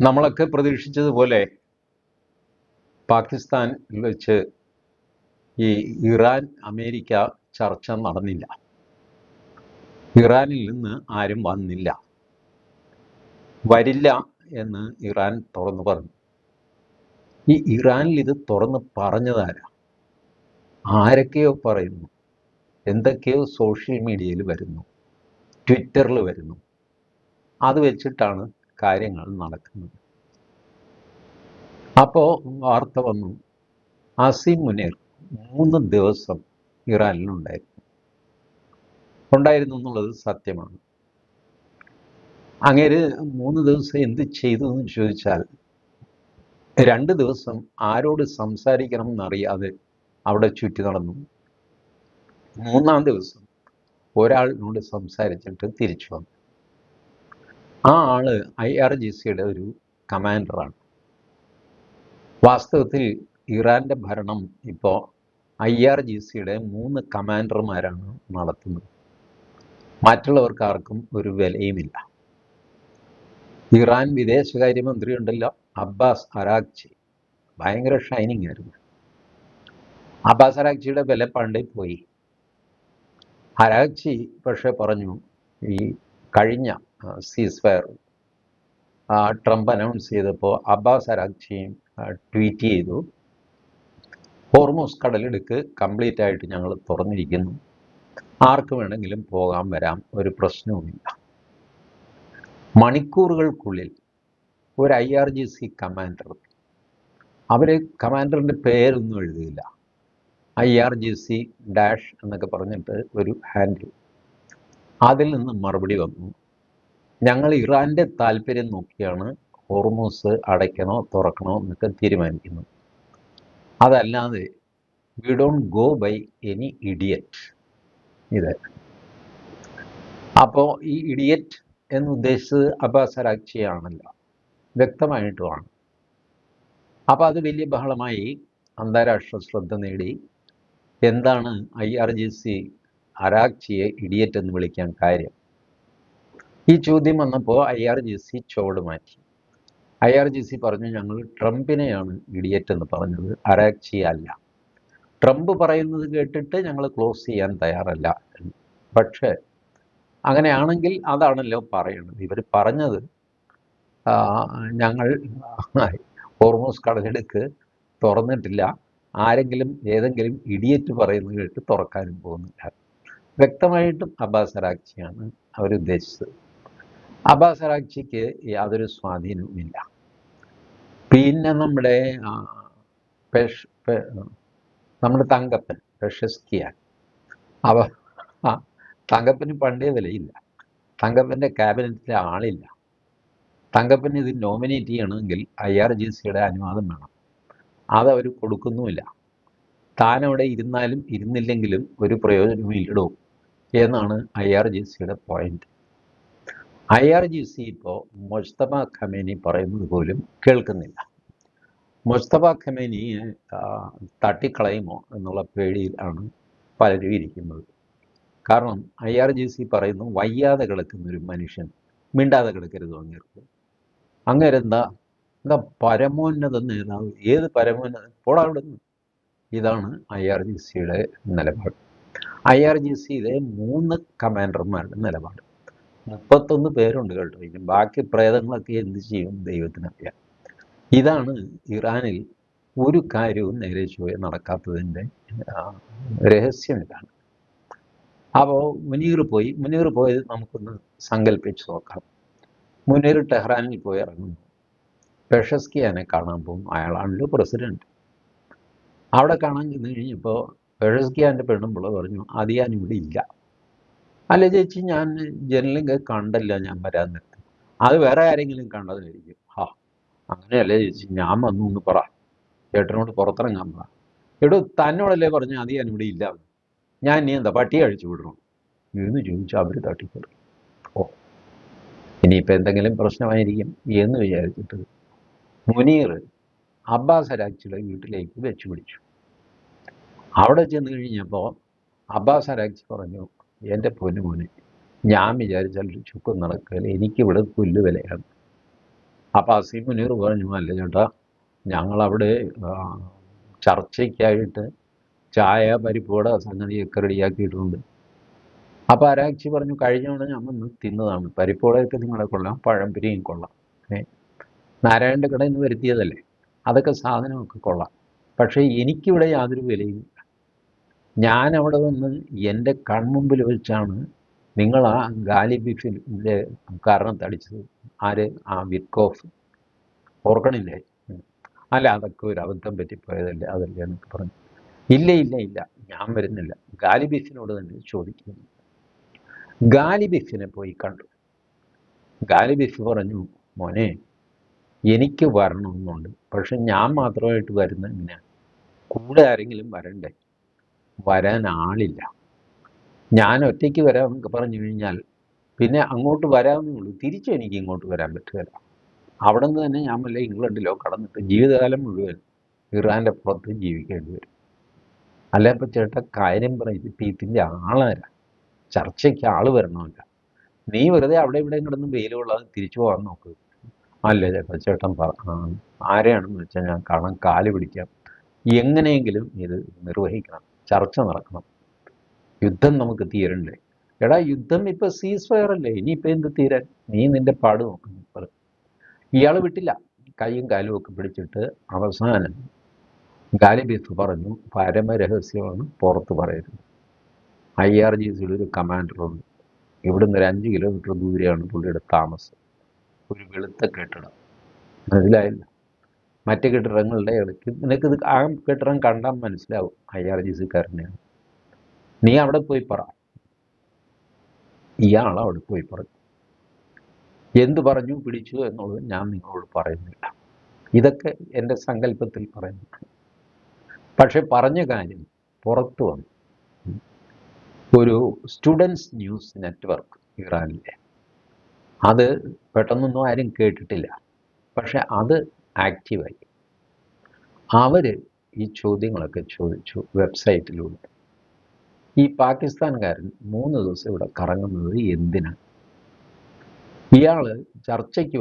നമ്മളൊക്കെ പ്രതീക്ഷിച്ചതുപോലെ പാകിസ്ഥാനിൽ വെച്ച് ഈ ഇറാൻ അമേരിക്ക ചർച്ച നടന്നില്ല. ഇറാനിൽ നിന്ന് ആരും വന്നില്ല, വരില്ല എന്ന് ഇറാൻ തുറന്നു പറഞ്ഞു. ഈ ഇറാനിൽ ഇത് തുറന്ന് പറഞ്ഞതാരാ? ആരൊക്കെയോ പറയുന്നു, എന്തൊക്കെയോ സോഷ്യൽ മീഡിയയിൽ വരുന്നു, ട്വിറ്ററിൽ വരുന്നു. അത് വെച്ചിട്ടാണ് കാര്യങ്ങൾ നടക്കുന്നത്. അപ്പോൾ വാർത്ത വന്നു, അസീം മുനീർ 3 ദിവസം ഇറാനിലുണ്ടായിരുന്നു എന്നുള്ളത് സത്യമാണ്. അങ്ങേര് 3 ദിവസം എന്ത് ചെയ്തു എന്ന് ചോദിച്ചാൽ, 2 ദിവസം ആരോട് സംസാരിക്കണം എന്നറിയാതെ അവിടെ ചുറ്റി നടന്നു. 3-ാം ദിവസം ഒരാളിനോട് സംസാരിച്ചിട്ട് തിരിച്ചു വന്നു. ആ ആള് IRGCയുടെ ഒരു കമാൻഡറാണ്. വാസ്തവത്തിൽ ഇറാന്റെ ഭരണം ഇപ്പോൾ IRGCയുടെ 3 കമാൻഡർമാരാണ് നടത്തുന്നത്. മറ്റുള്ളവർക്ക് ആർക്കും ഒരു വിലയുമില്ല. ഇറാൻ വിദേശകാര്യമന്ത്രി ഉണ്ടല്ലോ, അബ്ബാസ് അരാഗ്ചി, ഭയങ്കര ഷൈനിങ് ആയിരുന്നു. അബ്ബാസ് അരാഗ്ചിയുടെ വില പണ്ടേ പോയി. അരാഗ്ചി പക്ഷെ പറഞ്ഞു, ഈ കഴിഞ്ഞ സീസ് ഫയർ ട്രംപ് അനൗൺസ് ചെയ്തപ്പോൾ അബ്ബാസ് അരാഗ്ചിയും ട്വീറ്റ് ചെയ്തു, ഹോർമൂസ് കടലിടുക്ക് കംപ്ലീറ്റ് ആയിട്ട് ഞങ്ങൾ തുറന്നിരിക്കുന്നു, ആർക്ക് വേണമെങ്കിലും പോകാൻ വരാം, ഒരു പ്രശ്നവുമില്ല. മണിക്കൂറുകൾക്കുള്ളിൽ ഒരു IRGC കമാൻഡർ, അവർ കമാൻഡറിൻ്റെ പേരൊന്നും എഴുതിയില്ല, IRGC ഡാഷ് എന്നൊക്കെ പറഞ്ഞിട്ട് ഒരു ഹാൻഡിൽ, അതിൽ നിന്ന് മറുപടി വന്നു, ഞങ്ങൾ ഇറാൻ്റെ താല്പര്യം നോക്കിയാണ് ഹോർമൂസ് അടയ്ക്കണോ തുറക്കണോ എന്നൊക്കെ തീരുമാനിക്കുന്നത്, അതല്ലാതെ we don't go by any idiot. ഇത് അപ്പോൾ ഈ ഇഡിയറ്റ് എന്നുദ്ദേശിച്ചത് അബ്ബാസ് അരാഗ്ചിയാണല്ലോ, വ്യക്തമായിട്ടുമാണ്. അപ്പോൾ അത് വലിയ ബഹളമായി, അന്താരാഷ്ട്ര ശ്രദ്ധ നേടി. എന്താണ് IRGC അരാഗ്ചിയെ ഇഡിയറ്റ് എന്ന് വിളിക്കാൻ കാര്യം? ഈ ചോദ്യം വന്നപ്പോൾ IRGC ചുവട് മാറ്റി. IRGC പറഞ്ഞു, ഞങ്ങൾ ട്രംപിനെയാണ് ഇഡിയറ്റ് എന്ന് പറഞ്ഞത്, അരാഗ്ചി അല്ല. ട്രംപ് പറയുന്നത് കേട്ടിട്ട് ഞങ്ങൾ ക്ലോസ് ചെയ്യാൻ തയ്യാറല്ല. പക്ഷേ അങ്ങനെയാണെങ്കിൽ അതാണല്ലോ പറയണത്. ഇവർ പറഞ്ഞത് ഞങ്ങൾ ഹോർമൂസ് കടലിടുക്ക് തുറന്നിട്ടില്ല, ആരെങ്കിലും ഏതെങ്കിലും ഇഡിയറ്റ് പറയുന്നത് കേട്ട് തുറക്കാനും പോകുന്നില്ല. വ്യക്തമായിട്ടും അബ്ബാസ് അരാഗ്ചിയാണ് അവരുദ്ദേശിച്ചത്. അബ്ബാസ് അരാഗ്ചിക്ക് യാതൊരു സ്വാധീനവുമില്ല. പിന്നെ നമ്മുടെ തങ്കപ്പൻ പെഷസ്കിയാൻ, തങ്കപ്പന് പണ്ടേ വിലയില്ല. തങ്കപ്പൻ്റെ ക്യാബിനറ്റിലെ ആളില്ല. തങ്കപ്പന് ഇത് നോമിനേറ്റ് ചെയ്യണമെങ്കിൽ IRGCയുടെ അനുവാദം വേണം. അതവർ കൊടുക്കുന്നുമില്ല. താനവിടെ ഇരുന്നാലും ഇരുന്നില്ലെങ്കിലും ഒരു പ്രയോജനവും ഇല്ലടോ എന്നാണ് IRGCയുടെ പോയിന്റ്. IRGC ഇപ്പോൾ മുജ്തബ ഖമേനി പറയുന്നത് പോലും കേൾക്കുന്നില്ല. മുജ്തബ ഖമേനിയെ തട്ടിക്കളയുമോ എന്നുള്ള പേടിയിലാണ് പലരും ഇരിക്കുന്നത്. കാരണം IRGC പറയുന്നു, വയ്യാതെ കിടക്കുന്നൊരു മനുഷ്യൻ മിണ്ടാതെ കിടക്കരുത് അങ്ങേരെന്താ പരമോന്നത നേതാവ്, ഏത് പരമോന്നത, പോടാ അവിടെ നിന്ന്. ഇതാണ് IRGCയുടെ നിലപാട്. IRGCയിലെ 3 കമാൻഡർമാരുടെ നിലപാട്. 31 പേരുണ്ട് കേട്ടോ. ഇനി ബാക്കി പ്രേതങ്ങളൊക്കെ എന്ത് ചെയ്യും ദൈവത്തിനറിയാം. ഇതാണ് ഇറാനിൽ ഒരു കാര്യവും നേരെ ചൊവ്വേ നടക്കാത്തതിൻ്റെ രഹസ്യം. ഇതാണ്. അപ്പോൾ മുനീർ പോയത് നമുക്കൊന്ന് സങ്കല്പിച്ച് നോക്കാം. മുനീർ ടെഹ്റാനിൽ പോയി ഇറങ്ങുന്നു, പെഷസ്കിയാനെ കാണാൻ പോകും. അയാളാണല്ലോ പ്രസിഡന്റ്. അവിടെ കാണാൻ ചെന്ന് കഴിഞ്ഞപ്പോൾ പെഷസ്കിയാൻ്റെ പെണ്ണുമ്പിള്ള പറഞ്ഞു, അത് ഞാൻ ഇവിടെ ഇല്ല. അല്ല ചേച്ചി, ഞാൻ ജനലിംഗ് കണ്ടല്ല, ഞാൻ വരാൻ നിർത്തി. അത് വേറെ ആരെങ്കിലും കണ്ടതായിരിക്കും. അങ്ങനെയല്ലേ ചേച്ചി, ഞാൻ വന്നു എന്ന് പറ, ചേട്ടനോട് പുറത്തിറങ്ങാൻ പറ. എടോ, തന്നോടല്ലേ പറഞ്ഞു അത് ഞാൻ ഇവിടെ ഇല്ല, ഞാൻ ഇനി എന്താ പട്ടിയെ അഴിച്ചു വിടണം എന്ന് ചോദിച്ചാൽ അവർ തട്ടിക്കറി. ഇനിയിപ്പോൾ എന്തെങ്കിലും പ്രശ്നമായിരിക്കും എന്ന് വിചാരിച്ചിട്ട് മുനീർ അബ്ബാസ് അരാഗ്ചിയുടെ വീട്ടിലേക്ക് വെച്ചു പിടിച്ചു. അവിടെ ചെന്ന് കഴിഞ്ഞപ്പോൾ അബ്ബാസ് അരാഗ്ചി പറഞ്ഞു, എൻ്റെ പൊന്നുമോനെ, ഞാൻ വിചാരിച്ചാൽ ചുക്കും നടക്കുകയില്ല, എനിക്കിവിടെ പുല്ലുവിലയാണ്. അപ്പോൾ അസീം മുനീർ പറഞ്ഞു, അല്ല ചേട്ടാ, ഞങ്ങളവിടെ ചർച്ചയ്ക്കായിട്ട് ചായ പരിപ്പുവട സംഗതിയൊക്കെ റെഡിയാക്കിയിട്ടുണ്ട്. അപ്പോൾ ആരാച്ചി പറഞ്ഞു, കഴിഞ്ഞ തവണ ഞാൻ വന്ന് തിന്നതാണ്, പരിപ്പുവടയൊക്കെ നിങ്ങളെ കൊള്ളാം, പഴംപൊരിയും കൊള്ളാം, നാരായണൻ്റെ കടയിൽ നിന്ന് വരുത്തിയതല്ലേ, അതൊക്കെ സാധനമൊക്കെ കൊള്ളാം. പക്ഷേ എനിക്കിവിടെ യാതൊരു വിലയും. ഞാൻ അവിടെ വന്ന് എൻ്റെ കൺമുമ്പിൽ വെച്ചാണ് നിങ്ങൾ ആ ഗാലി ബീഫിൻ്റെ കാരണത്തടിച്ചത്. ആര്? ആ വിറ്റ്കോഫ്. ഓർക്കണില്ലേ? അല്ല, അതൊക്കെ ഒരു അബദ്ധം പറ്റിപ്പോയതല്ലേ, അതല്ലേ എന്നൊക്കെ പറഞ്ഞു. ഇല്ല ഇല്ല ഇല്ല, ഞാൻ വരുന്നില്ല. ഗാലി ബീഫിനോട് തന്നെ ചോദിക്കുന്നു. ഗാലി ബീഫിനെ പോയി കണ്ടു. ഗാലി ബീഫ് പറഞ്ഞു, മോനെ, എനിക്ക് വരണമെന്നുണ്ട്, പക്ഷെ ഞാൻ മാത്രമായിട്ട് വരുന്ന എങ്ങനെയാണ്? കൂടെ ആരെങ്കിലും വരണ്ടേ? വരാൻ ആളില്ല. ഞാൻ ഒറ്റയ്ക്ക് വരാമെന്നൊക്കെ പറഞ്ഞു കഴിഞ്ഞാൽ പിന്നെ അങ്ങോട്ട് വരാമെന്നേ ഉള്ളൂ, തിരിച്ച് എനിക്ക് ഇങ്ങോട്ട് വരാൻ പറ്റുകയില്ല. അവിടെ നിന്ന് തന്നെ ഞാൻ വല്ല ഇംഗ്ലണ്ടിലോ കടന്നിട്ട് ജീവിതകാലം മുഴുവൻ ഇറാൻ്റെ പുറത്ത് ജീവിക്കേണ്ടി വരും. അല്ല, ഇപ്പം ചേട്ടാ കാര്യം പറയും, ഇപ്പം ഇതിൻ്റെ ആളാരാ? ചർച്ചയ്ക്ക് ആൾ വരണമല്ല. നീ വെറുതെ അവിടെ ഇവിടെയും കിടന്ന് വെയിൽ കൊള്ളാതെ തിരിച്ചു പോകാൻ നോക്ക്. അല്ലേ ചേട്ടാ, ചേട്ടൻ ആരെയാണെന്ന് വെച്ചാൽ ഞാൻ കാണാൻ കാല് പിടിക്കാം, എങ്ങനെയെങ്കിലും ഇത് നിർവഹിക്കണം, ചർച്ച നടക്കണം, യുദ്ധം നമുക്ക് തീരണ്ടേ? എടാ, യുദ്ധം ഇപ്പം സീസ് ഫയർ അല്ലേ, ഇനിയിപ്പോൾ എന്ത് തീരാൻ? നീ നിൻ്റെ പാട് നോക്കുന്നു. ഇയാൾ വിട്ടില്ല, കൈയും കാലും ഒക്കെ പിടിച്ചിട്ട് അവസാനം ഗാലി ബീഫ് പറഞ്ഞു, പരമരഹസ്യമാണ്, പുറത്ത് പറയരുത്. IRGCയുടെ ഒരു കമാൻഡറുണ്ട്, ഇവിടുന്ന് ഒരു 5 കിലോമീറ്റർ ദൂരെയാണ് പുള്ളിയുടെ താമസം. ഒരു വെളുത്ത കെട്ടിടം, മനസ്സിലായില്ല? മറ്റ് കെട്ടിടങ്ങളുടെ ഇടയ്ക്ക് നിനക്കിത് ആ കെട്ടിടം കണ്ടാൽ മനസ്സിലാവും IRGCക്കാരനെയാണ്. നീ അവിടെ പോയി പറ. ഇയാൾ അവിടെ പോയി പറഞ്ഞു. എന്തു പറഞ്ഞു പിടിച്ചു എന്നുള്ളത് ഞാൻ നിങ്ങളോട് പറയുന്നില്ല, ഇതൊക്കെ എൻ്റെ സങ്കല്പത്തിൽ പറയുന്നു. പക്ഷെ പറഞ്ഞ കാര്യം പുറത്തു വന്നു. ഒരു സ്റ്റുഡൻസ് ന്യൂസ് നെറ്റ്വർക്ക് ഇറാനിലെ, അത് പെട്ടെന്നൊന്നും ആരും കേട്ടിട്ടില്ല, പക്ഷെ അത് ആക്റ്റീവായി. അവർ ഈ ചോദ്യങ്ങളൊക്കെ ചോദിച്ചു വെബ്സൈറ്റിലൂടെ. ഈ പാകിസ്ഥാൻകാരൻ 3 ദിവസം ഇവിടെ കറങ്ങുന്നത് എന്തിനാണ്? ഇയാൾ ചർച്ചയ്ക്ക്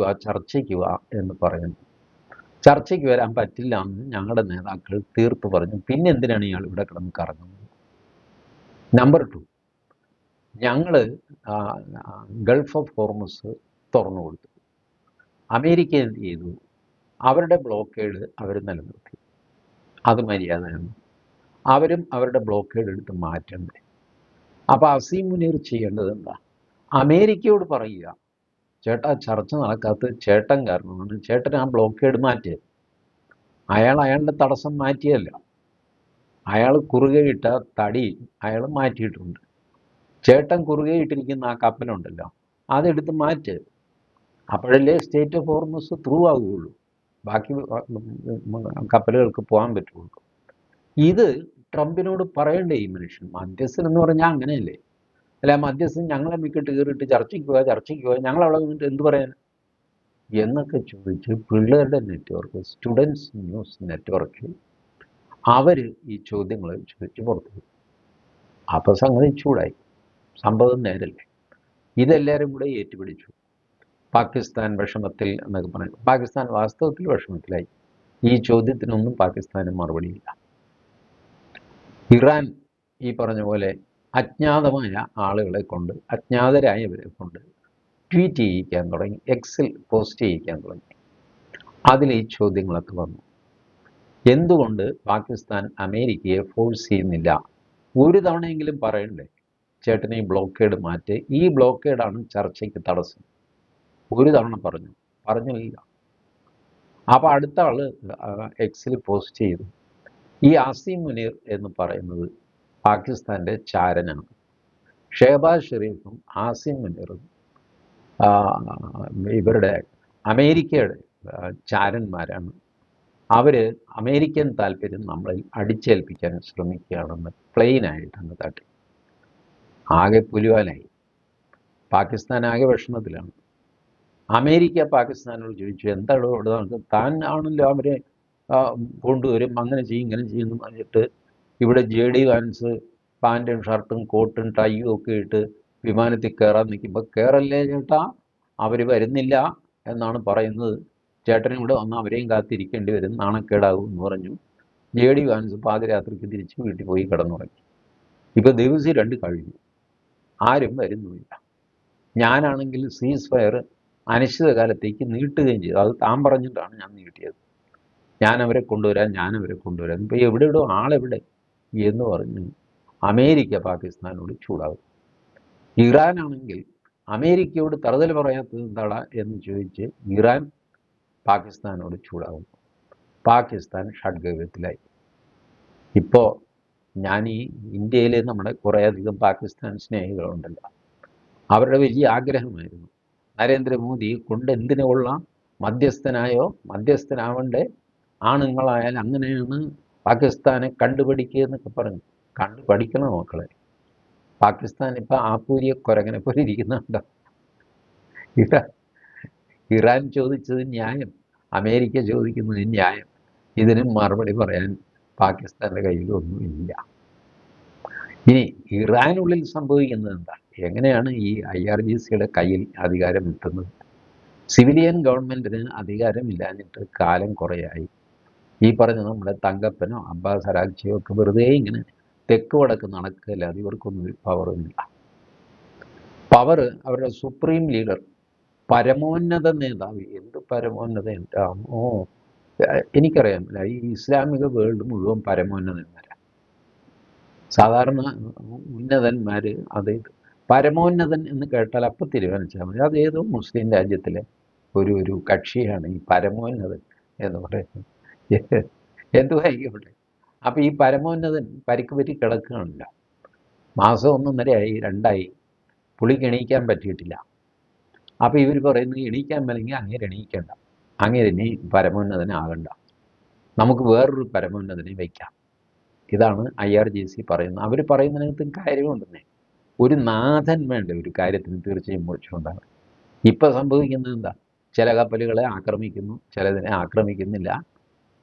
വാ എന്ന് പറയുന്നു. ചർച്ചയ്ക്ക് വരാൻ പറ്റില്ല എന്ന് ഞങ്ങളുടെ നേതാക്കൾ തീർത്ത് പറഞ്ഞു. പിന്നെ എന്തിനാണ് ഇയാൾ ഇവിടെ കിടന്ന് കറങ്ങുന്നത്? നമ്പർ 2, ഞങ്ങൾ ഗൾഫ് ഓഫ് ഹോർമുസ് തുറന്നു കൊടുത്തു. അമേരിക്ക എന്ത് ചെയ്തു? അവരുടെ ബ്ലോക്കേഡ് അവർ നിലനിർത്തി. അത് മര്യാദയാണ്. അവരും അവരുടെ ബ്ലോക്കേഡ് എടുത്ത് മാറ്റണ്ടേ? അപ്പോൾ അസീം മുനീർ ചെയ്യേണ്ടത് എന്താ? അമേരിക്കയോട് പറയുക, ചേട്ടാ ചർച്ച നടക്കാത്തത് ചേട്ടൻ കാരണമാണ്, ചേട്ടൻ ആ ബ്ലോക്കേഡ് മാറ്റിയത്. അയാളുടെ തടസ്സം മാറ്റിയല്ല, അയാൾ കുറുകെ ഇട്ട തടി അയാൾ മാറ്റിയിട്ടുണ്ട്. ചേട്ടൻ കുറുകെ ഇട്ടിരിക്കുന്ന ആ കപ്പലുണ്ടല്ലോ, അതെടുത്ത് മാറ്റ്. അപ്പോഴല്ലേ സ്റ്റേറ്റ് ഓഫ് ഹോർമുസ് ത്രൂ ആകുകയുള്ളൂ, ബാക്കി കപ്പലുകൾക്ക് പോകാൻ പറ്റുള്ളൂ. ഇത് ട്രംപിനോട് പറയണ്ടേ ഈ മനുഷ്യൻ? മധ്യസ്ഥൻ എന്ന് പറഞ്ഞാൽ അങ്ങനെയല്ലേ? അല്ല, മധ്യസ്ഥൻ ഞങ്ങളെ മിക്കിട്ട് കയറിയിട്ട് ചർച്ചയ്ക്ക് പോവുക, ഞങ്ങളവിടെ നിന്നിട്ട് എന്ത് പറയാൻ എന്നൊക്കെ ചോദിച്ച് പിള്ളേരുടെ നെറ്റ്വർക്ക്, സ്റ്റുഡൻസ് ന്യൂസ് നെറ്റ്വർക്ക്, അവർ ഈ ചോദ്യങ്ങൾ ചോദിച്ച് പുറത്തു വരും. അപ്പോൾ സംഗതി ചൂടായി, സംഭവം നേരല്ലേ. ഇതെല്ലാവരും കൂടെ ഏറ്റുപിടിച്ചു. പാകിസ്ഥാൻ വിഷമത്തിൽ എന്നൊക്കെ പറഞ്ഞു. പാകിസ്ഥാൻ വാസ്തവത്തിൽ വിഷമത്തിലായി. ഈ ചോദ്യത്തിനൊന്നും പാകിസ്ഥാന് മറുപടിയില്ല. ഇറാൻ ഈ പറഞ്ഞ പോലെ അജ്ഞാതമായ ആളുകളെ കൊണ്ട്, അജ്ഞാതരായവരെ കൊണ്ട് ട്വീറ്റ് ചെയ്യിക്കാൻ തുടങ്ങി, എക്സിൽ പോസ്റ്റ് ചെയ്യിക്കാൻ തുടങ്ങി. അതിൽ ഈ ചോദ്യങ്ങളൊക്കെ വന്നു. എന്തുകൊണ്ട് പാകിസ്ഥാൻ അമേരിക്കയെ ഫോഴ്സ് ചെയ്യുന്നില്ല? ഒരു തവണയെങ്കിലും പറയണ്ടേ, ചേട്ടൻ ഈ ബ്ലോക്കേഡ് മാറ്റ്, ഈ ബ്ലോക്കേഡാണ് ചർച്ചയ്ക്ക് തടസ്സം. ഒരു തവണ പറഞ്ഞില്ല. അപ്പോൾ അടുത്ത ആൾ എക്സിൽ പോസ്റ്റ് ചെയ്തു, ഈ അസീം മുനീർ എന്ന് പറയുന്നത് പാകിസ്ഥാൻ്റെ ചാരനാണ്. ഷെഹബാസ് ഷെരീഫും ആസിം മുനീറും ഇവരുടെ അമേരിക്കയുടെ ചാരന്മാരാണ്. അവർ അമേരിക്കൻ താല്പര്യം നമ്മളിൽ അടിച്ചേൽപ്പിക്കാൻ ശ്രമിക്കുകയാണെന്ന് പ്ലെയിനായിട്ട് അങ്ങ് തട്ടി. ആകെ പുലിവാലായി. പാകിസ്ഥാൻ ആകെ വിഷമത്തിലാണ്. അമേരിക്ക പാകിസ്ഥാനോട് ചോദിച്ചു, എന്താണ് ഇവിടെ നടക്കുന്നത്? താൻ ആണല്ലോ അവരെ കൊണ്ടുവരും, അങ്ങനെ ചെയ്യും ഇങ്ങനെ ചെയ്യുന്നു പറഞ്ഞിട്ട് ഇവിടെ JD വാൻസ് പാൻറ്റും ഷർട്ടും കോട്ടും ടൈയും ഒക്കെ ഇട്ട് വിമാനത്തിൽ കയറാൻ നിൽക്കുമ്പോൾ, കയറല്ലേ ചേട്ടാ, അവർ വരുന്നില്ല എന്നാണ് പറയുന്നത്. ചേട്ടനും ഇവിടെ വന്ന് അവരെയും കാത്തിരിക്കേണ്ടി വരും, നാണക്കേടാകും എന്ന് പറഞ്ഞു. JD വാൻസ് പാതിരാത്രിക്ക് തിരിച്ച് വീട്ടിൽ പോയി കിടന്നുറങ്ങി. ഇപ്പോൾ ദിവസം 2 കഴിഞ്ഞു, ആരും വരുന്നുമില്ല. ഞാനാണെങ്കിൽ സീസ് ഫയർ അനിശ്ചിതകാലത്തേക്ക് നീട്ടുകയും ചെയ്തു. അത് താൻ പറഞ്ഞിട്ടാണ് ഞാൻ നീട്ടിയത്. ഞാനവരെ കൊണ്ടുവരാം. ഇപ്പോൾ എവിടെ ആളെവിടെ എന്ന് പറഞ്ഞ് അമേരിക്ക പാകിസ്ഥാനോട് ചൂടാകും. ഇറാനാണെങ്കിൽ അമേരിക്കയോട് തറുതല പറയാത്തത് എന്താടാ എന്ന് ചോദിച്ച് ഇറാൻ പാകിസ്ഥാനോട് ചൂടാകും. പാകിസ്ഥാൻ ഷഡ്ഗവ്യത്തിലായി. ഇപ്പോൾ ഞാൻ ഈ ഇന്ത്യയിൽ നമ്മുടെ കുറേയധികം പാകിസ്ഥാൻ സ്നേഹികളുണ്ടല്ലോ, അവരുടെ വലിയ ആഗ്രഹമായിരുന്നു നരേന്ദ്രമോദി കൊണ്ട് എന്തിനു കൊള്ളാം, മധ്യസ്ഥനാവണ്ടേ, ആണുങ്ങളായാൽ അങ്ങനെയാണ് പാകിസ്ഥാനെ കണ്ടുപിടിക്കുക എന്നൊക്കെ പറഞ്ഞു. കണ്ടുപഠിക്കണം മക്കളെ. പാകിസ്ഥാൻ ഇപ്പം ആപ്പൂരിയെ കുരങ്ങനെ പോലെ ഇരിക്കുന്നുണ്ടോ? ഇറാൻ ചോദിച്ചത് ന്യായം, അമേരിക്ക ചോദിക്കുന്നത് ന്യായം. ഇതിന് മറുപടി പറയാൻ പാകിസ്ഥാൻ്റെ കയ്യിലൊന്നുമില്ല. ഇനി ഇറാനുള്ളിൽ സംഭവിക്കുന്നത് എന്താ? എങ്ങനെയാണ് ഈ IRGCയുടെ കയ്യിൽ അധികാരം എത്തുന്നത്? സിവിലിയൻ ഗവൺമെൻറ്റിന് അധികാരമില്ലാഞ്ഞിട്ട് കാലം കുറേയായി. ഈ പറഞ്ഞ നമ്മുടെ തങ്കപ്പനോ അബ്ബാസ് അരാഗ്ചിയോ ഒക്കെ വെറുതെ ഇങ്ങനെ തെക്ക് വടക്ക് നടക്കുകയല്ലാതെ ഇവർക്കൊന്നും ഒരു പവറുമില്ല. പവർ അവരുടെ സുപ്രീം ലീഡർ, പരമോന്നത നേതാവ്. എന്ത് പരമോന്നത? എനിക്കറിയാമില്ല. ഈ ഇസ്ലാമിക വേൾഡ് മുഴുവൻ പരമോന്നതന്മാരാണ്. സാധാരണ ഉന്നതന്മാർ പരമോന്നതൻ എന്ന് കേട്ടാൽ അപ്പം തീരുമാനിച്ചാൽ മതി, അതേതോ മുസ്ലിം രാജ്യത്തിലെ ഒരു കക്ഷിയാണ് ഈ പരമോന്നതൻ എന്ന് പറയുന്നത്. എന്തുവായിക്കോട്ടെ. അപ്പോൾ ഈ പരമോന്നതൻ പരിക്ക് പറ്റി കിടക്കുകയാണല്ലോ. മാസം 1.5 2 പുള്ളിക്ക് എണീക്കാൻ പറ്റിയിട്ടില്ല. അപ്പോൾ ഇവർ പറയുന്നത് എണീക്കാൻ പറ്റില്ലെങ്കിൽ അങ്ങേര് എണീക്കേണ്ട, അങ്ങേരിനി പരമോന്നതനാകണ്ട, നമുക്ക് വേറൊരു പരമോന്നതനെ വയ്ക്കാം. ഇതാണ് IRGC പറയുന്നത്. അവർ പറയുന്നതിനകത്തും കാര്യമുണ്ടെന്നേ. ഒരു നാഥൻ വേണ്ട ഒരു കാര്യത്തിന് തീർച്ചയായും മുറിച്ചുകൊണ്ടാണ്. ഇപ്പം സംഭവിക്കുന്നത് എന്താ? ചില കപ്പലുകളെ ആക്രമിക്കുന്നു, ചിലതിനെ ആക്രമിക്കുന്നില്ല.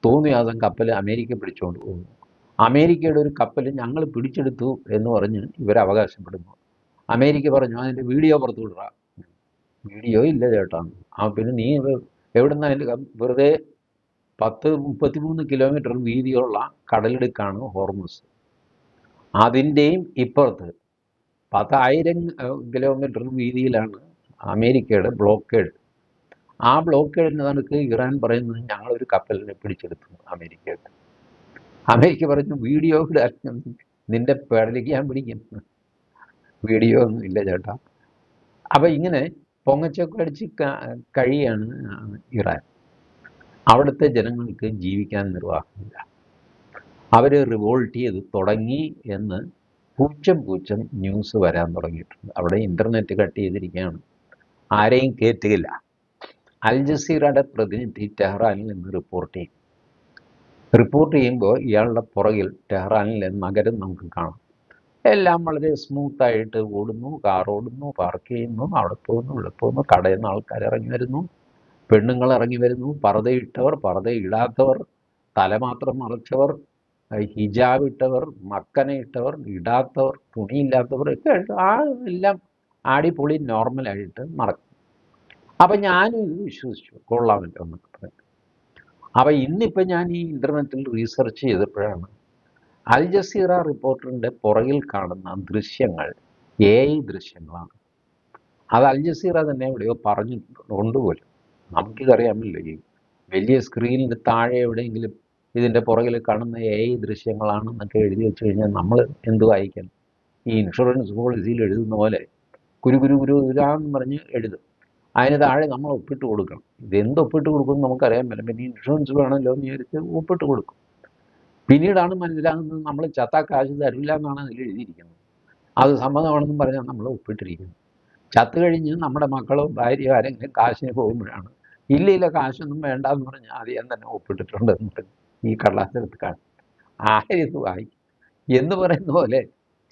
തോന്നിയാസം കപ്പൽ അമേരിക്ക പിടിച്ചുകൊണ്ട് പോകുന്നു. അമേരിക്കയുടെ ഒരു കപ്പൽ ഞങ്ങൾ പിടിച്ചെടുത്തു എന്ന് പറഞ്ഞ് ഇവർ അവകാശപ്പെടുന്നു. അമേരിക്ക പറഞ്ഞു അതിൻ്റെ വീഡിയോ പുറത്തു വിടുക. വീഡിയോ ഇല്ല ചേട്ടാ. പിന്നെ നീ എവിടുന്ന അതിൻ്റെ വെറുതെ 33 കിലോമീറ്റർ വീതിയുള്ള കടലിടുക്കാണ് ഹോർമുസ്. അതിൻ്റെയും ഇപ്പുറത്ത് 10,000 കിലോമീറ്റർ വീതിയിലാണ് അമേരിക്കയുടെ ബ്ലോക്കേഡ്. ആ ബ്ലോക്കേഡിന് നടുക്ക് ഇറാൻ പറയുന്നത് ഞങ്ങളൊരു കപ്പലിനെ പിടിച്ചെടുത്തു അമേരിക്കയുടെ. അമേരിക്ക പറഞ്ഞു വീഡിയോ നിന്റെ പേടലേക്ക് ഞാൻ പിടിക്കും. വീഡിയോ ഒന്നും ഇല്ല ചേട്ടാ. അപ്പം ഇങ്ങനെ പൊങ്ങച്ചൊക്കെ അടിച്ച് കഴിയാണ് ഇറാൻ. അവിടുത്തെ ജനങ്ങൾക്ക് ജീവിക്കാൻ നിർവാഹമില്ല. അവർ റിവോൾട്ട് ചെയ്ത് തുടങ്ങി എന്ന് പൂച്ചം ന്യൂസ് വരാൻ തുടങ്ങിയിട്ടുണ്ട്. അവിടെ ഇൻ്റർനെറ്റ് കട്ട് ചെയ്തിരിക്കുകയാണ്, ആരെയും കയറ്റുകയില്ല. അൽ ജസീറയുടെ പ്രതിനിധി ടെഹ്റാനിൽ നിന്ന് റിപ്പോർട്ട് ചെയ്യുമ്പോൾ ഇയാളുടെ പുറകിൽ ടെഹ്റാനിലെ നഗരം നമുക്ക് കാണാം. എല്ലാം വളരെ സ്മൂത്തായിട്ട് ഓടുന്നു, കാർ ഓടുന്നു, പാർക്ക് ചെയ്യുന്നു, അവിടെ പോകുന്നു, ഇവിടെ പോകുന്നു, കടയിൽ നിന്ന് ആൾക്കാർ ഇറങ്ങി വരുന്നു, പെണ്ണുങ്ങൾ ഇറങ്ങി വരുന്നു, പർദ്ദയിട്ടവർ, പർദ്ദയിടാത്തവർ, തല മാത്രം മറച്ചവർ, ഹിജാബ് ഇട്ടവർ, മക്കന ഇട്ടവർ, ഇടാത്തവർ, തുണിയില്ലാത്തവർ ഒക്കെ എല്ലാം ആടിപ്പൊളി നോർമലായിട്ട് നടക്കും. അപ്പം ഞാനും ഇത് വിശ്വസിച്ചു, കൊള്ളാമല്ലോ എന്നൊക്കെ പറഞ്ഞു. അപ്പം ഇന്നിപ്പം ഞാൻ ഈ ഇൻ്റർനെറ്റിൽ റീസർച്ച് ചെയ്തപ്പോഴാണ് അൽ ജസീറ റിപ്പോർട്ടറിൻ്റെ പുറകിൽ കാണുന്ന ദൃശ്യങ്ങൾ AI ദൃശ്യങ്ങളാണ്. അത് അൽ ജസീറ തന്നെ എവിടെയോ പറഞ്ഞിട്ടുണ്ട് പോലും. നമുക്കിതറിയാമല്ലോ, ഈ വലിയ സ്ക്രീനിൻ്റെ താഴെ എവിടെയെങ്കിലും ഇതിൻ്റെ പുറകിൽ കാണുന്ന AI ദൃശ്യങ്ങളാണെന്നൊക്കെ എഴുതി വെച്ച് കഴിഞ്ഞാൽ നമ്മൾ എന്ത് വായിക്കണം? ഈ ഇൻഷുറൻസ് പോളിസിയിൽ എഴുതുന്ന പോലെ കുരുകുരാന്ന് പറഞ്ഞ് എഴുതും. അതിന് താഴെ നമ്മൾ ഒപ്പിട്ട് കൊടുക്കണം. ഇതെന്ത് ഒപ്പിട്ട് കൊടുക്കുമെന്ന് നമുക്കറിയാൻ പറ്റില്ല. പിന്നെ ഇൻഷുറൻസ് വേണമല്ലോ എന്ന് വിചാരിച്ച് ഒപ്പിട്ട് കൊടുക്കും. പിന്നീടാണ് മനസ്സിലാകുന്നത് നമ്മൾ ചത്താ കാശ് തരില്ല എന്നാണ് അതിൽ എഴുതിയിരിക്കുന്നത്. അത് സമ്മതമാണെന്നും പറഞ്ഞാൽ നമ്മൾ ഒപ്പിട്ടിരിക്കുന്നത്. ചത്ത് കഴിഞ്ഞ് നമ്മുടെ മക്കളോ ഭാര്യയോ ആരെങ്കിലും കാശിന് പോകുമ്പോഴാണ് ഇല്ല കാശൊന്നും വേണ്ടെന്ന് പറഞ്ഞാൽ ആദ്യം തന്നെ ഒപ്പിട്ടിട്ടുണ്ടെന്ന് പറഞ്ഞ് ഈ കടലാസെടുത്ത് കാണും. ആരിത് വായിക്കും എന്ന് പറയുന്ന പോലെ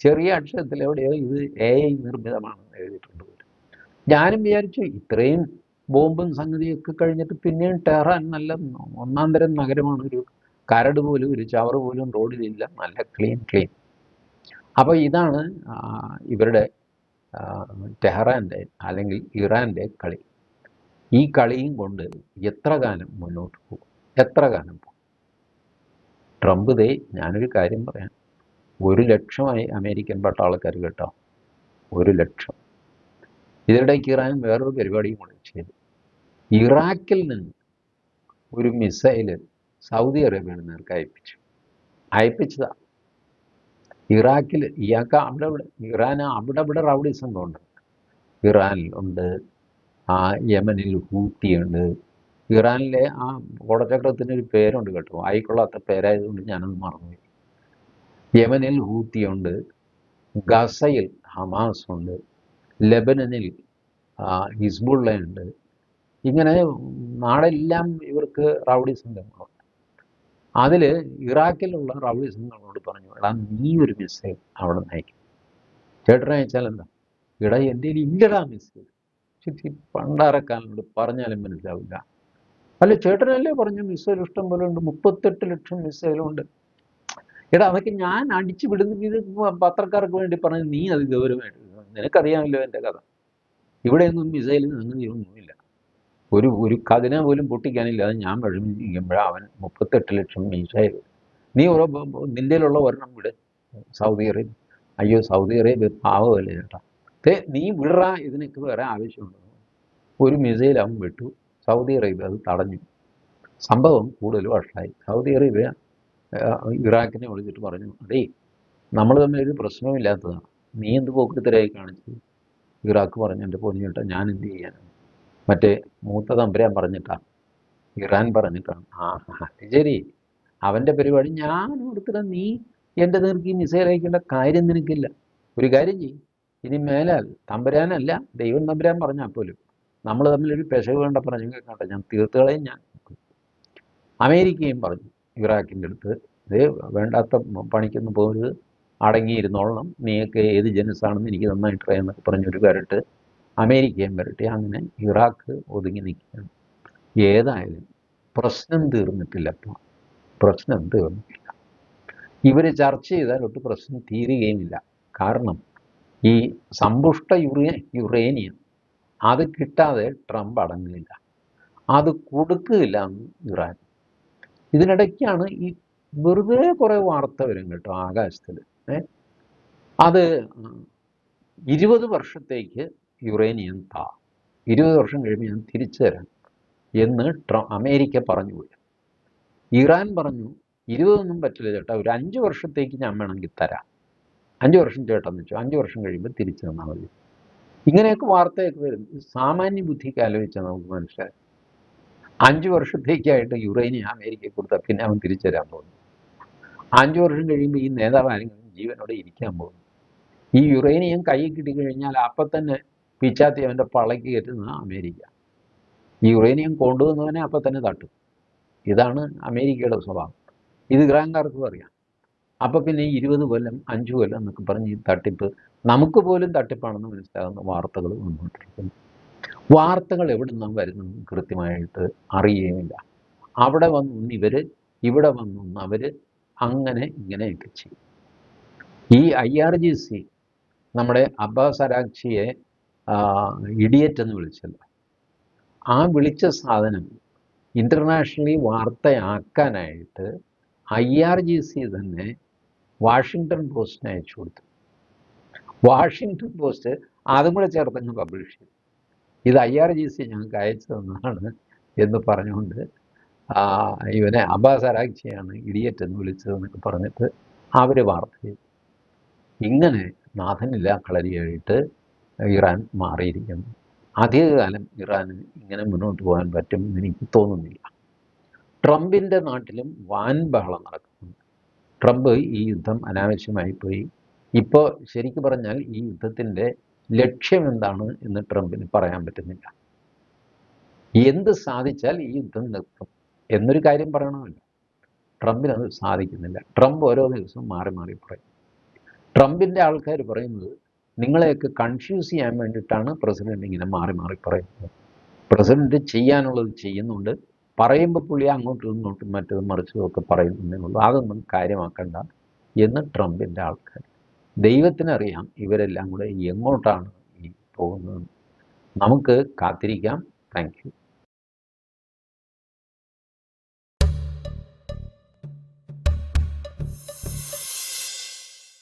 ചെറിയ അക്ഷരത്തിൽ എവിടെയോ ഇത് AI നിർമ്മിതമാണെന്ന് എഴുതിയിട്ടുണ്ട്. ഞാനും വിചാരിച്ചു ഇത്രയും ബോംബും സംഗതിയൊക്കെ കഴിഞ്ഞിട്ട് പിന്നെയും ടെഹ്റാൻ നല്ല 1-ാം തരം നഗരമാണ്. ഒരു കരട് പോലും ഒരു ചവറ് പോലും റോഡിലില്ല, നല്ല ക്ലീൻ. അപ്പോൾ ഇതാണ് ഇവരുടെ ടെഹ്റാൻ്റെ അല്ലെങ്കിൽ ഇറാൻ്റെ കളി. ഈ കളിയും കൊണ്ട് എത്ര കാലം മുന്നോട്ട് പോകും? എത്ര കാലം പോകും? ട്രംപ് ദേ, ഞാനൊരു കാര്യം പറയാം, 1,00,000 അമേരിക്കൻ പട്ടാളക്കാർ കേട്ടോ, 1,00,000. ഇതിനിടയ്ക്ക് ഇറാൻ വേറൊരു പരിപാടിയും കൂടെ ചെയ്തു. ഇറാഖിൽ നിന്ന് ഒരു മിസൈല് സൗദി അറേബ്യയുടെ നേർക്ക് അയപ്പിച്ചതാ. ഇറാഖിൽ ഇയാൾക്ക് അവിടെ ഇവിടെ ഇറാൻ അവിടെ ഇവിടെ റൗഡി സംഘമുണ്ട്. ഇറാനിലുണ്ട്, യമനിൽ ഹൂത്തിയുണ്ട്. ഇറാനിലെ ആ ഓടച്ചക്രത്തിന് ഒരു പേരുണ്ട് കേട്ടോ, ആയിക്കൊള്ളാത്ത പേരായതുകൊണ്ട് ഞാനത് മറന്നുപോയി. യമനിൽ ഹൂത്തിയുണ്ട്, ഗസയിൽ ഹമാസ് ഉണ്ട്, ലെബനനിൽ ഹിസ്ബുള്ളയുണ്ട്. ഇങ്ങനെ നാടെല്ലാം ഇവർക്ക് റൗഡി സംഘങ്ങളുണ്ട്. അതിൽ ഇറാഖിലുള്ള റൗഡി സംഘങ്ങളോട് പറഞ്ഞു, എടാ നീ ഒരു മിസൈൽ അവിടെ നിന്ന് അയക്കും. ചേട്ടനെ അയച്ചാൽ എന്താ? എടാ എൻ്റെ ഇല്ലടാ മിസൈൽ. ചുറ്റി പണ്ടാരക്കാലനോട് പറഞ്ഞാലും മനസ്സിലാവില്ല. അല്ല ചേട്ടനല്ലേ പറഞ്ഞു മിസൈൽ ഇഷ്ടം പോലെ ഉണ്ട്, 38 ലക്ഷം മിസൈലുണ്ട്. എടാ അതൊക്കെ ഞാൻ അടിച്ചു വിടുന്ന ഇത് പത്രക്കാർക്ക് വേണ്ടി പറഞ്ഞു, നീ അത് ഗൗരവമായിട്ട് നിനക്കറിയാമല്ലോ എൻ്റെ കഥ. ഇവിടെയൊന്നും മിസൈലിന് അങ്ങനെയൊന്നുമില്ല. ഒരു കതിന പോലും പൊട്ടിക്കാനില്ലാതെ ഞാൻ വിഷമിക്കുമ്പോഴാണ് അവൻ 38 ലക്ഷം മിസൈൽ. നീ നിന്റെയിലുള്ള ഒരെണ്ണം വിട് സൗദി അറേബ്യ. അയ്യോ സൗദി അറേബ്യ പാവമല്ലേ ചേട്ടാ, നീ വിടറ, ഇതിനൊക്കെ വേറെ ആവശ്യമുണ്ട്. ഒരു മിസൈൽ അവൻ വിട്ടു, സൗദി അറേബ്യ അത് തടഞ്ഞു. സംഭവം കൂടുതൽ വഷളായി. സൗദി അറേബ്യ ഇറാഖിനെ വിളിച്ചിട്ട് പറഞ്ഞു, അതേ നമ്മൾ തമ്മിലൊരു പ്രശ്നമില്ലാത്തതാണ്, നീ എന്ത് പോക്കൃത്തരായി കാണിച്ചു? ഇറാഖ് പറഞ്ഞു, എൻ്റെ പൊന്നിയേട്ടാ ഞാൻ എന്ത് ചെയ്യാനാണ്, മറ്റേ മൂത്ത തമ്പുരാൻ പറഞ്ഞിട്ടാണ്, ഇറാൻ പറഞ്ഞിട്ടാണ്. അത് ശരി, അവൻ്റെ പരിപാടി ഞാൻ കൊടുത്തിട്ട് നീ എൻ്റെ നേർക്ക് ഈ മിസൈൽ അയക്കേണ്ട കാര്യം നിനക്കില്ല. ഒരു കാര്യം ചെയ്യും, ഇനി മേലാൽ തമ്പുരാനല്ല ദൈവം തമ്പുരാൻ പറഞ്ഞാൽ പോലും നമ്മൾ തമ്മിലൊരു പെശക് വേണ്ട പറഞ്ഞു കേൾക്കട്ടെ, ഞാൻ തീർത്തുകളയും. ഞാൻ അമേരിക്കയും പറഞ്ഞു ഇറാഖിൻ്റെ അടുത്ത്, ഇത് വേണ്ടാത്ത പണിക്കൊന്നും പോകരുത്, അടങ്ങിയിരുന്നോളണം, നീയൊക്കെ ഏത് ജനസാണെന്ന് എനിക്ക് നന്നായിട്ട് അറിയാമെന്നൊക്കെ പറഞ്ഞൊരു വരട്ട് അമേരിക്കയും വരട്ടെ. അങ്ങനെ ഇറാഖ് ഒതുങ്ങി നിൽക്കുകയാണ്. ഏതായാലും പ്രശ്നം തീർന്നിട്ടില്ല. ഇപ്പോൾ പ്രശ്നം തീർന്നിട്ടില്ല. ഇവർ ചർച്ച ചെയ്താൽ ഒട്ട് പ്രശ്നം തീരുകയുമില്ല. കാരണം ഈ സമ്പുഷ്ട യുറേനിയം അത് കിട്ടാതെ ട്രംപ് അടങ്ങില്ല, അത് കൊടുക്കുകയില്ല എന്ന് ഇറാൻ. ഇതിനിടയ്ക്കാണ് ഈ വെറുതെ കുറേ വാർത്ത വരും കേട്ടോ ആകാശത്തിൽ. അത് 20 വർഷത്തേക്ക് യുറേനിയം 20 വർഷം കഴിയുമ്പോൾ ഞാൻ തിരിച്ചു തരാം എന്ന് അമേരിക്ക പറഞ്ഞുപോയി. ഇറാൻ പറഞ്ഞു 20 പറ്റില്ല ചേട്ടാ, ഒരു 5 വർഷത്തേക്ക് ഞാൻ വേണമെങ്കിൽ തരാം, 5 വർഷം ചേട്ടാന്ന് വെച്ചു, 5 വർഷം കഴിയുമ്പോൾ തിരിച്ചു തന്നാൽ മതി. ഇങ്ങനെയൊക്കെ വാർത്തയൊക്കെ വരും. സാമാന്യ ബുദ്ധിക്ക് ആലോചിച്ചാൽ നമുക്ക് മനസ്സിലായി, 5 വർഷത്തേക്കായിട്ട് യുറേനിയം അമേരിക്കയെ കൊടുത്താൽ പിന്നെ അവൻ തിരിച്ചു തരാൻ പോകുന്നു. 5 വർഷം കഴിയുമ്പോൾ ഈ നേതാവ് ആരെങ്കിലും ജീവനോടെ ഇരിക്കാൻ പോകുന്നു. ഈ യുറേനിയം കയ്യിൽ കിട്ടിക്കഴിഞ്ഞാൽ അപ്പം തന്നെ പിച്ചാത്തി അവൻ്റെ പളയ്ക്ക് കയറ്റുന്ന അമേരിക്ക. ഈ യുറേനിയം കൊണ്ടുവന്നവനെ അപ്പം തന്നെ തട്ടും. ഇതാണ് അമേരിക്കയുടെ സ്വഭാവം. ഇത് ഇറാൻകാർക്കും അറിയാം. അപ്പം പിന്നെ 20 കൊല്ലം 5 കൊല്ലം എന്നൊക്കെ പറഞ്ഞ് ഈ തട്ടിപ്പ് നമുക്ക് പോലും തട്ടിപ്പാണെന്ന് മനസ്സിലാകുന്ന വാർത്തകൾ വന്നുകൊണ്ടിരിക്കുന്നു. വാർത്തകൾ എവിടെ നിന്നും വരുന്നതെന്ന് കൃത്യമായിട്ട് അറിയുകയുമില്ല. അവിടെ വന്നൊന്ന് ഇവർ, ഇവിടെ വന്നൊന്ന് അവർ, അങ്ങനെ ഇങ്ങനെയൊക്കെ ചെയ്യും. ഈ IRGC നമ്മുടെ അബ്ബാസ് അരാഗ്ചിയെ ഇഡിയറ്റ് എന്ന് വിളിച്ചല്ലോ, ആ വിളിച്ച സാധനം ഇൻ്റർനാഷണലി വാർത്തയാക്കാനായിട്ട് IRGC തന്നെ വാഷിങ്ടൺ പോസ്റ്റിന് അയച്ചു കൊടുത്തു. വാഷിങ്ടൺ പോസ്റ്റ് അതും കൂടെ ചേർത്തങ്ങ് പബ്ലിഷ് ചെയ്തു. ഇത് IRGC ഞങ്ങൾക്ക് അയച്ചു തന്നതാണ് എന്ന് പറഞ്ഞുകൊണ്ട് ഇവനെ അബ്ബാസ് അരാഗ്ചിയാണ് ഇഡിയറ്റ് എന്ന് വിളിച്ചതെന്നൊക്കെ പറഞ്ഞിട്ട് അവർ വാർത്ത ചെയ്തു. ഇങ്ങനെ നാഥനില്ല കളരിയായിട്ട് ഇറാൻ മാറിയിരിക്കുന്നു. അധികകാലം ഇറാന് ഇങ്ങനെ മുന്നോട്ട് പോകാൻ പറ്റുമെന്ന് എനിക്ക് തോന്നുന്നില്ല. ട്രംപിൻ്റെ നാട്ടിലും വാൻ ബഹളം നടക്കുന്നുണ്ട്. ട്രംപ് ഈ യുദ്ധം അനാവശ്യമായി പോയി. ഇപ്പോൾ ശരിക്കും പറഞ്ഞാൽ ഈ യുദ്ധത്തിൻ്റെ ലക്ഷ്യം എന്താണ് എന്ന് ട്രംപിന് പറയാൻ പറ്റുന്നില്ല. എന്ത് സാധിച്ചാൽ ഈ യുദ്ധം നിർത്തും എന്നൊരു കാര്യം പറയണമല്ലോ, ട്രംപിനത് സാധിക്കുന്നില്ല. ട്രംപ് ഓരോ ദിവസവും മാറി മാറി പറയും. ട്രംപിൻ്റെ ആൾക്കാർ പറയുന്നത് നിങ്ങളെയൊക്കെ കൺഫ്യൂസ് ചെയ്യാൻ വേണ്ടിയിട്ടാണ് പ്രസിഡന്റ് ഇങ്ങനെ മാറി മാറി പറയുന്നത്. പ്രസിഡന്റ് ചെയ്യാനുള്ളത് ചെയ്യുന്നുണ്ട്, പറയുമ്പോൾ പുള്ളി അങ്ങോട്ടും ഇങ്ങോട്ടും മറ്റതും മറിച്ചതും ഒക്കെ പറയുന്നതേ ഉള്ളൂ, അതൊന്നും കാര്യമാക്കണ്ട എന്ന് ട്രംപിൻ്റെ ആൾക്കാർ. ദൈവത്തിനറിയാം ഇവരെല്ലാം കൂടെ എങ്ങോട്ടാണ് ഈ പോകുന്നത്. നമുക്ക് കാത്തിരിക്കാം, താങ്ക് യു.